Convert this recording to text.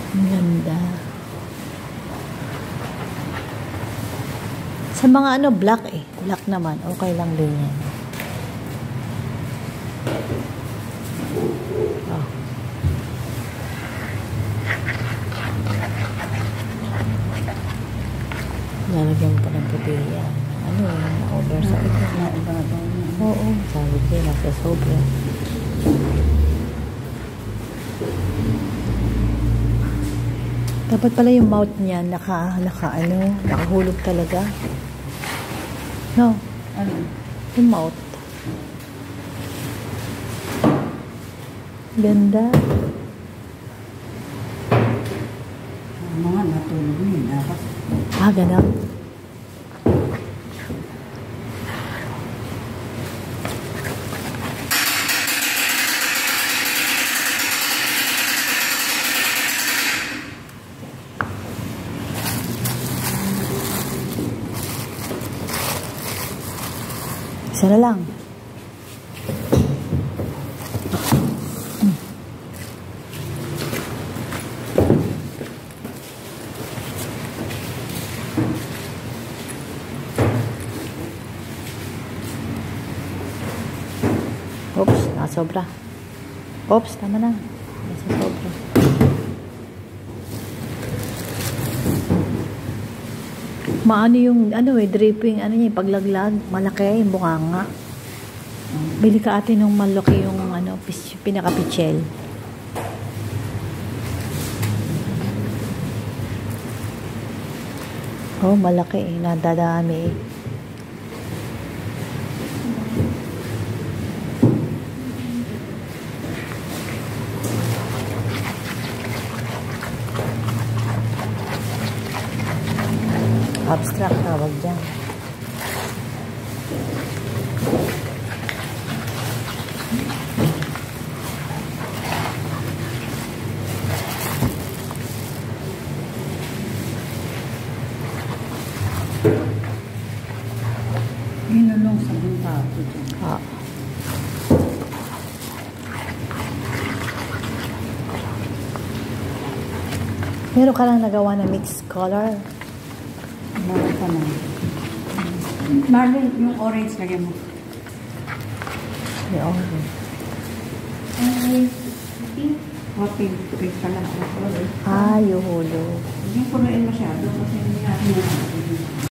Ang ganda. Sa mga ano, black eh. Black naman. Okay lang din yan. Oh. Lalagyan pa ng puti yan. Ano yan? Oversize. Oo. Sabi ko, nasa sobra. Dapat pala yung mouth niya nakahulog talaga. No. Ano? Yung mouth. Ganda. Mga natulog niya dapat. Ah, ganda. Isa na lang. Oops, nakasobra. Oops, tama na. Nakasobra. Maano yung, dripping, paglaglag, malaki yung bunganga. Bili ka ate nung malaki yung, pinaka-pichel. Oh, malaki eh, nadadami eh. Abstract tawag dyan. Ginulong sa bunta ko dyan. Ah. Meron ka lang nagawa na mixed color. Meron pa na. Marlon, yung orange lagyan mo. Yung orange. Pink. Pink. Pink pala. Ah, yung hulog. Hindi punuin masyado kasi hindi natin